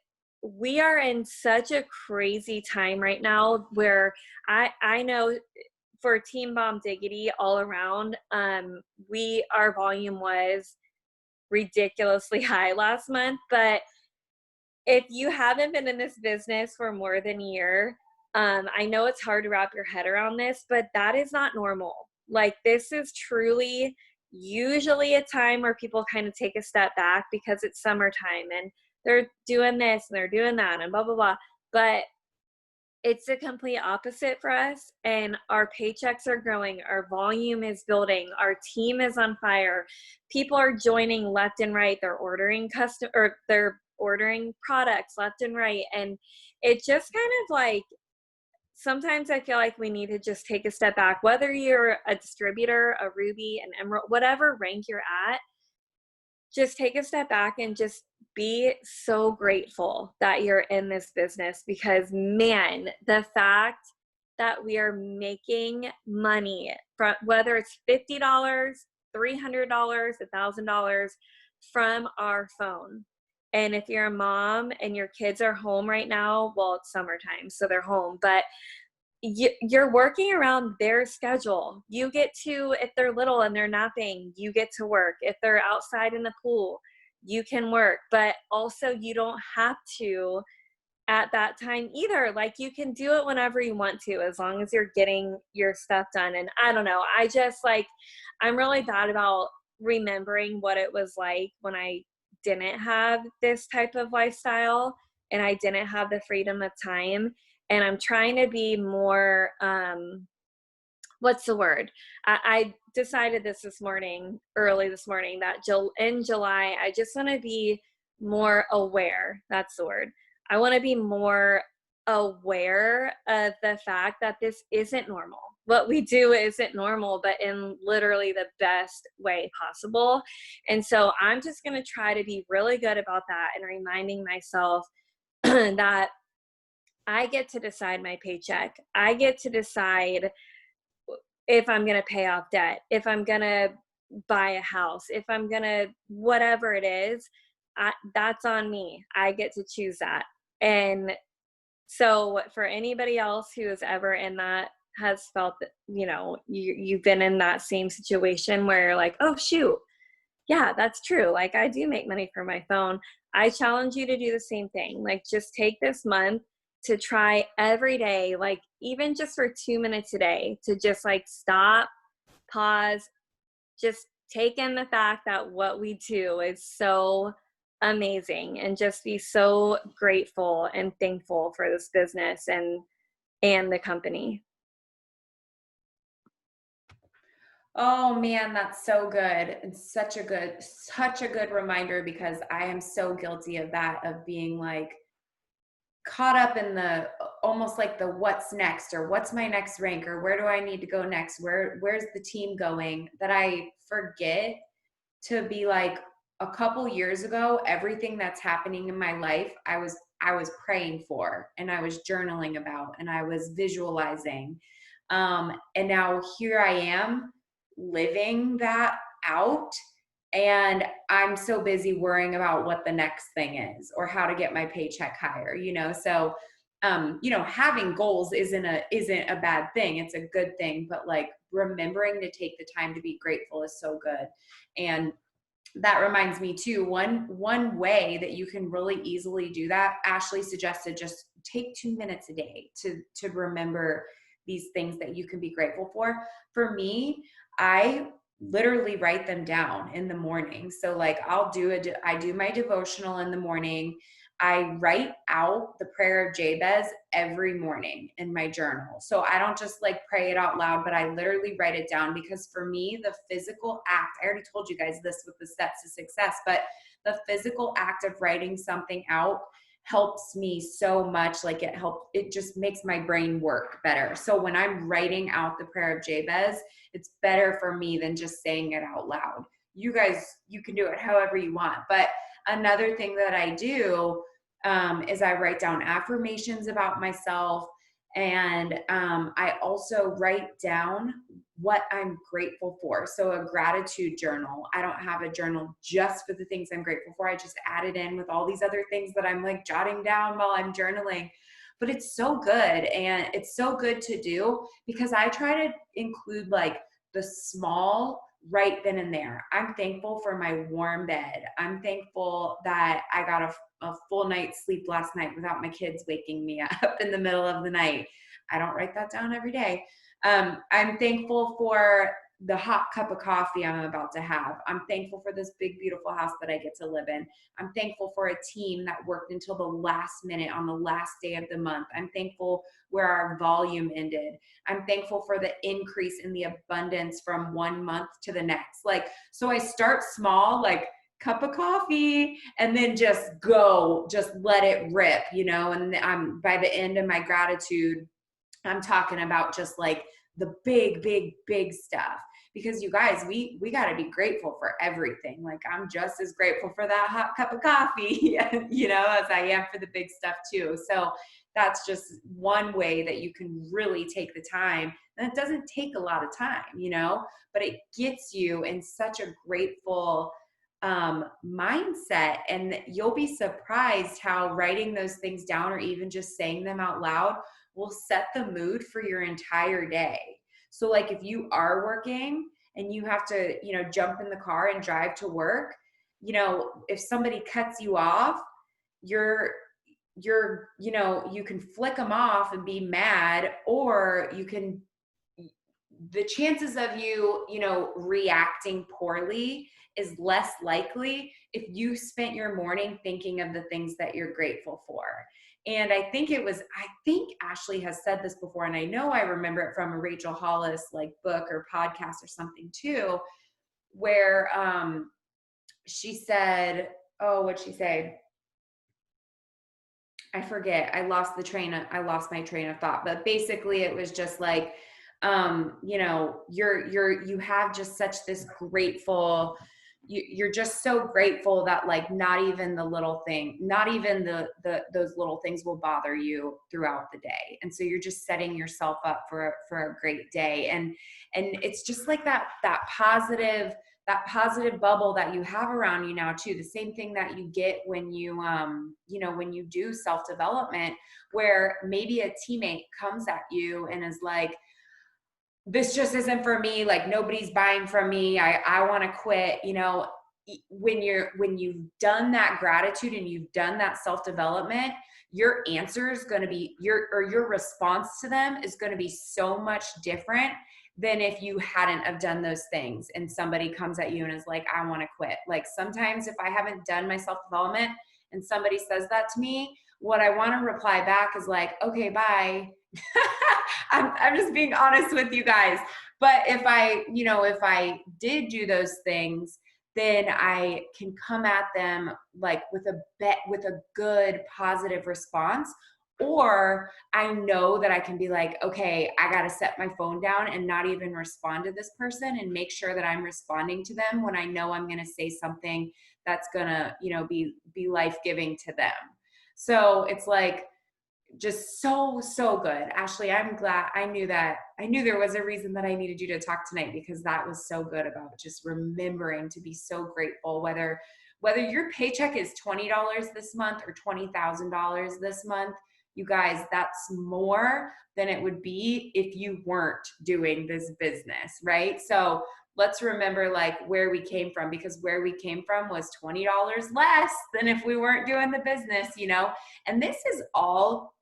we are in such a crazy time right now where I know for Team Bomb Diggity all around, our volume was ridiculously high last month. But if you haven't been in this business for more than a year, I know it's hard to wrap your head around this, but that is not normal. Like, this is truly usually a time where people kind of take a step back because it's summertime and they're doing this and they're doing that and blah, blah, blah. But it's the complete opposite for us, and our paychecks are growing, our volume is building, our team is on fire, people are joining left and right, they're ordering they're ordering products left and right. And it just kind of like, sometimes I feel like we need to just take a step back, whether you're a distributor, a Ruby, an Emerald, whatever rank you're at, just take a step back and just be so grateful that you're in this business. Because man, the fact that we are making money from, whether it's $50, $300, $1,000 from our phone. And if you're a mom and your kids are home right now, well, it's summertime, so they're home, but you're working around their schedule. You get to, if they're little and they're napping, you get to work. If they're outside in the pool, you can work. But also, you don't have to at that time either. Like, you can do it whenever you want to, as long as you're getting your stuff done. And I don't know, I just like, I'm really bad about remembering what it was like when I didn't have this type of lifestyle and I didn't have the freedom of time. And I'm trying to be more, what's the word? I decided early this morning, that in July, I just want to be more aware. That's the word. I want to be more aware of the fact that this isn't normal. What we do isn't normal, but in literally the best way possible. And so I'm just going to try to be really good about that and reminding myself that I get to decide my paycheck. I get to decide if I'm going to pay off debt, if I'm going to buy a house, if I'm going to, whatever it is, that's on me. I get to choose that. And so for anybody else who is ever in that, has felt that, you've been in that same situation where you're like, oh, shoot, yeah, that's true. Like, I do make money from my phone. I challenge you to do the same thing. Like, just take this month to try every day, like even just for 2 minutes a day, to just like stop, pause, just take in the fact that what we do is so amazing, and just be so grateful and thankful for this business and the company. Oh man, that's so good. It's such a good reminder, because I am so guilty of that, of being like caught up in the, almost like the what's next, or what's my next rank, or where do I need to go next? Where's the team going? That I forget to be like, a couple years ago, everything that's happening in my life, I was praying for, and I was journaling about, and I was visualizing. And now here I am living that out. And I'm so busy worrying about what the next thing is or how to get my paycheck higher, So, having goals isn't a bad thing. It's a good thing, but like remembering to take the time to be grateful is so good. And that reminds me too, one way that you can really easily do that, Ashley suggested just take 2 minutes a day to remember these things that you can be grateful for. For me, I literally write them down in the morning. So like I do my devotional in the morning. I write out the prayer of Jabez every morning in my journal. So I don't just like pray it out loud, but I literally write it down, because for me, the physical act, I already told you guys this with the steps to success, but the physical act of writing something out helps me so much. Like it just makes my brain work better. So when I'm writing out the prayer of Jabez, it's better for me than just saying it out loud. You guys, you can do it however you want. But another thing that I do is I write down affirmations about myself. And I also write down what I'm grateful for. So a gratitude journal. I don't have a journal just for the things I'm grateful for. I just add it in with all these other things that I'm like jotting down while I'm journaling. But it's so good. And it's so good to do, because I try to include like the small right then and there. I'm thankful for my warm bed. I'm thankful that I got a full night's sleep last night without my kids waking me up in the middle of the night. I don't write that down every day. I'm thankful for the hot cup of coffee I'm about to have. I'm thankful for this big, beautiful house that I get to live in. I'm thankful for a team that worked until the last minute on the last day of the month. I'm thankful where our volume ended. I'm thankful for the increase in the abundance from one month to the next. Like, so I start small, like cup of coffee, and then just let it rip, and I'm by the end of my gratitude, I'm talking about just like the big, big, big stuff. Because you guys, we got to be grateful for everything. Like I'm just as grateful for that hot cup of coffee, as I am for the big stuff too. So that's just one way that you can really take the time. And it doesn't take a lot of time, but it gets you in such a grateful mindset. And you'll be surprised how writing those things down or even just saying them out loud will set the mood for your entire day. So like if you are working and you have to, jump in the car and drive to work, if somebody cuts you off, you can flick them off and be mad, or the chances of you, reacting poorly is less likely if you spent your morning thinking of the things that you're grateful for. And I think Ashley has said this before, and I know I remember it from a Rachel Hollis like book or podcast or something too, where she said, what'd she say? I forget. I lost my train of thought, but basically it was just like, you have just such this grateful, you're just so grateful that like not even the little thing, not even those little things will bother you throughout the day. And so you're just setting yourself up for a great day. And it's just like that positive bubble that you have around you now too. The same thing that you get when you, when you do self-development, where maybe a teammate comes at you and is like, this just isn't for me. Like nobody's buying from me. I want to quit. When you've done that gratitude and you've done that self-development, your answer is going to be your response to them is going to be so much different than if you hadn't have done those things and somebody comes at you and is like, I want to quit. Like sometimes if I haven't done my self-development and somebody says that to me, what I want to reply back is like, okay, bye. I'm just being honest with you guys. But if I did do those things, then I can come at them like with a good positive response. Or I know that I can be like, okay, I got to set my phone down and not even respond to this person and make sure that I'm responding to them when I know I'm going to say something that's going to, be life-giving to them. So it's like, just so good. Ashley, I'm glad. I knew there was a reason that I needed you to talk tonight, because that was so good about just remembering to be so grateful, whether your paycheck is $20 this month or $20,000 this month. You guys, that's more than it would be if you weren't doing this business, right? So let's remember like where we came from, because where we came from was $20 less than if we weren't doing the business, you know? And this is all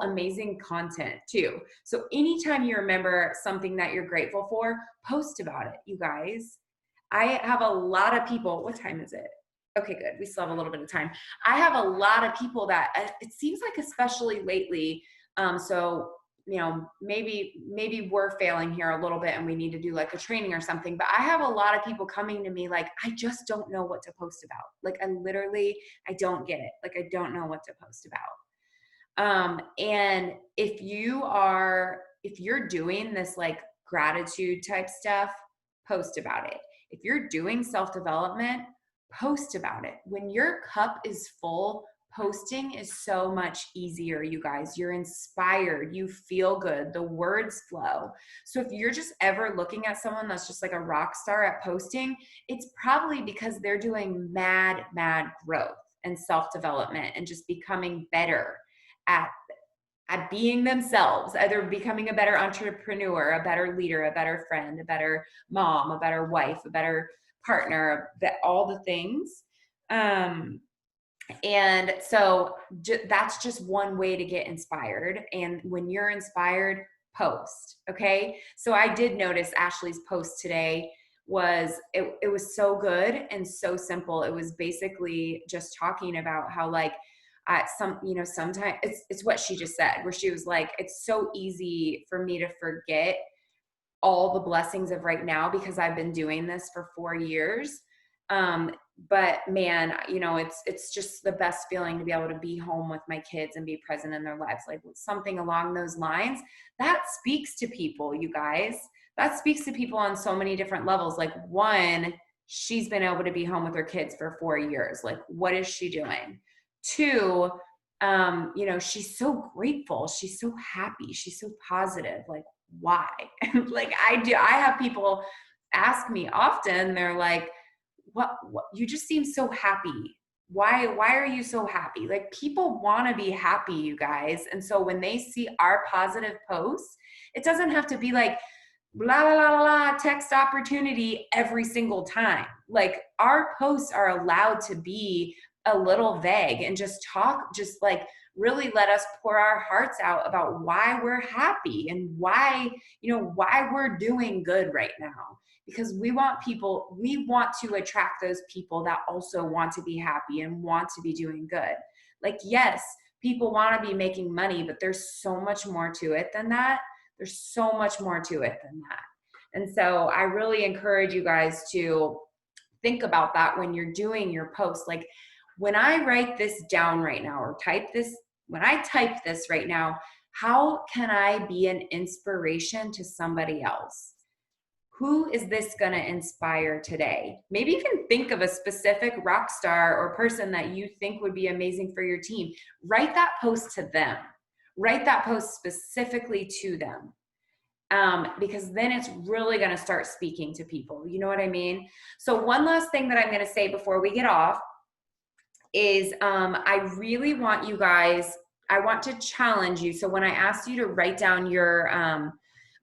amazing content too. So anytime you remember something that you're grateful for, post about it, you guys. I have a lot of people, what time is it? Okay, good. We still have a little bit of time. I have a lot of people that it seems like, especially lately, so you know, maybe we're failing here a little bit and we need to do like a training or something, but I have a lot of people coming to me like, I just don't know what to post about. Like I don't get it. Like I don't know what to post about. And if you're doing this like gratitude type stuff, post about it. If you're doing self-development, post about it. When your cup is full, posting is so much easier, you guys. You're inspired, you feel good, the words flow. So if you're just ever looking at someone that's just like a rock star at posting, it's probably because they're doing mad growth and self-development and just becoming better at being themselves, either becoming a better entrepreneur, a better leader, a better friend, a better mom, a better wife, a better partner, all the things. And so that's just one way to get inspired. And when you're inspired, post. Okay. So I did notice Ashley's post today it was so good and so simple. It was basically just talking about how like, sometimes it's what she just said, where she was like, it's so easy for me to forget all the blessings of right now because I've been doing this for 4 years. But man, you know, it's just the best feeling to be able to be home with my kids and be present in their lives. Like something along those lines that speaks to people, you guys. That speaks to people on so many different levels. Like one, she's been able to be home with her kids for 4 years. Like, what is she doing? Two, you know, she's so grateful. She's so happy. She's so positive. Like, why? Like I have people ask me often, they're like, what, you just seem so happy. Why are you so happy? Like people want to be happy, you guys. And so when they see our positive posts, it doesn't have to be like, blah, blah, blah, blah, text opportunity every single time. Like our posts are allowed to be a little vague and just talk, just like really let us pour our hearts out about why we're happy and why we're doing good right now. Because we want to attract those people that also want to be happy and want to be doing good. Like, yes, people want to be making money, but there's so much more to it than that. There's so much more to it than that. And so I really encourage you guys to think about that when you're doing your post. Like when I write this down right now or when I type this right now, how can I be an inspiration to somebody else? Who is this going to inspire today? Maybe even think of a specific rock star or person that you think would be amazing for your team. Write that post to them. Write that post specifically to them. Because then it's really going to start speaking to people. You know what I mean? So one last thing that I'm going to say before we get off is I really want you guys, I want to challenge you. So when I asked you to write down your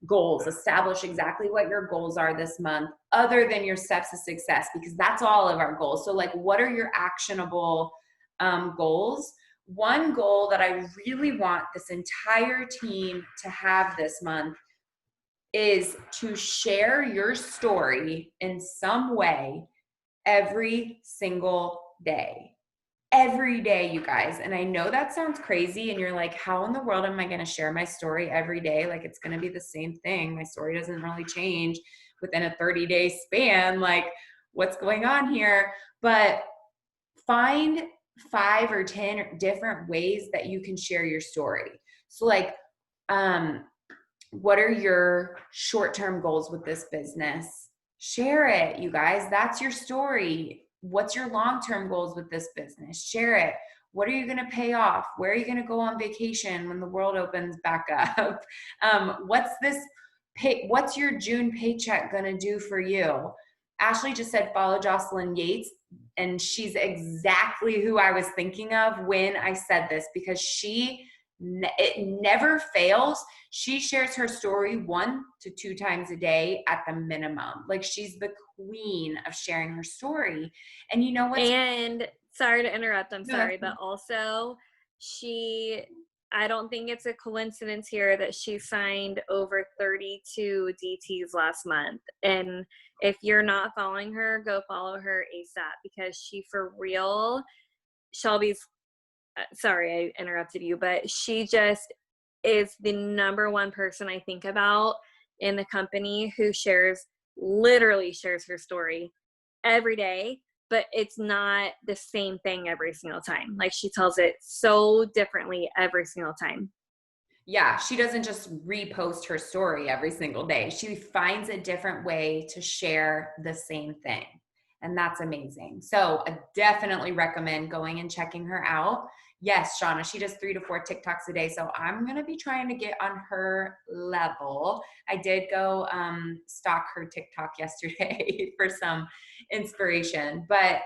goals, establish exactly what your goals are this month, other than your steps to success, because that's all of our goals. So like, what are your actionable goals? One goal that I really want this entire team to have this month is to share your story in some way every single day. Every day, you guys. And I know that sounds crazy and you're like, how in the world am I going to share my story every day? Like it's going to be the same thing. My story doesn't really change within a 30-day span. Like what's going on here? But find 5 or 10 different ways that you can share your story. So like, what are your short-term goals with this business? Share it, you guys. That's your story. What's your long-term goals with this business? Share it. What are you going to pay off? Where are you going to go on vacation when the world opens back up? What's your June paycheck going to do for you? Ashley just said follow Jocelyn Yates, and she's exactly who I was thinking of when I said this, because it never fails. She shares her story 1 to 2 times a day at the minimum. Like, she's the queen of sharing her story. And you know what? And sorry to interrupt, I'm No, sorry, but also I don't think it's a coincidence here that she signed over 32 DTs last month. And if you're not following her, go follow her ASAP, because she for real, Shelby's, sorry I interrupted you, but she just is the number one person I think about in the company who literally shares her story every day, but it's not the same thing every single time. Like, she tells it so differently every single time. Yeah, she doesn't just repost her story every single day. She finds a different way to share the same thing. And that's amazing. So I definitely recommend going and checking her out. Yes, Shauna, she does 3 to 4 TikToks a day. So I'm going to be trying to get on her level. I did go stalk her TikTok yesterday for some inspiration, but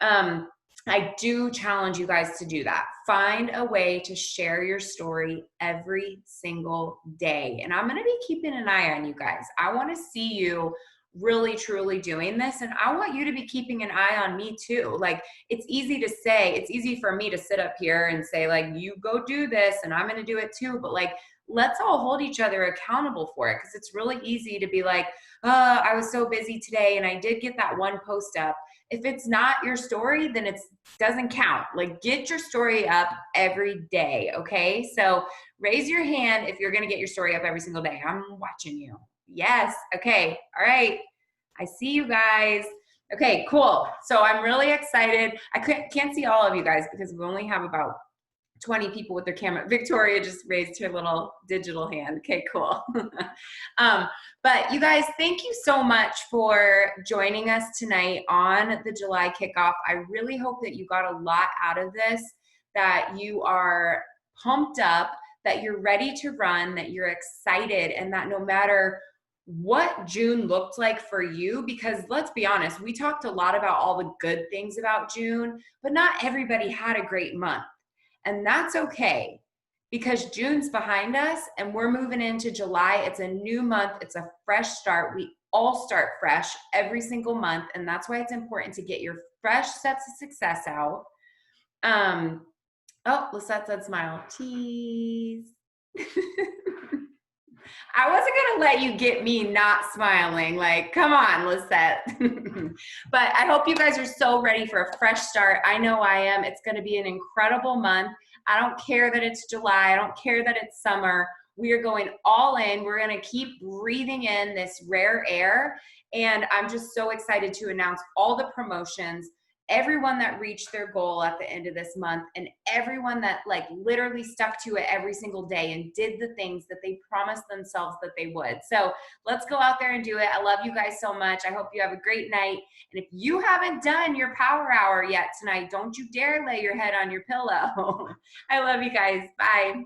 I do challenge you guys to do that. Find a way to share your story every single day. And I'm going to be keeping an eye on you guys. I want to see you really, truly doing this. And I want you to be keeping an eye on me too. Like, it's easy to say, it's easy for me to sit up here and say, like, you go do this and I'm going to do it too. But like, let's all hold each other accountable for it. Because it's really easy to be like, I was so busy today and I did get that one post up. If it's not your story, then it doesn't count. Like, get your story up every day, okay? So raise your hand if you're going to get your story up every single day. I'm watching you. Yes. Okay. All right. I see you guys. Okay, cool. So I'm really excited. I can't see all of you guys because we only have about 20 people with their camera. Victoria just raised her little digital hand. Okay, cool. But you guys, thank you so much for joining us tonight on the July kickoff. I really hope that you got a lot out of this, that you are pumped up, that you're ready to run, that you're excited, and that no matter what June looked like for you, because let's be honest, we talked a lot about all the good things about June, but not everybody had a great month. And that's okay, because June's behind us and we're moving into July. It's a new month. It's a fresh start. We all start fresh every single month. And that's why it's important to get your fresh steps of success out. Oh, Lisette said smile. Cheese. I wasn't going to let you get me not smiling. Like, come on, Lisette. But I hope you guys are so ready for a fresh start. I know I am. It's going to be an incredible month. I don't care that it's July. I don't care that it's summer. We are going all in. We're going to keep breathing in this rare air. And I'm just so excited to announce all the promotions, everyone that reached their goal at the end of this month, and everyone that like literally stuck to it every single day and did the things that they promised themselves that they would. So let's go out there and do it. I love you guys so much. I hope you have a great night. And if you haven't done your power hour yet tonight, don't you dare lay your head on your pillow. I love you guys. Bye.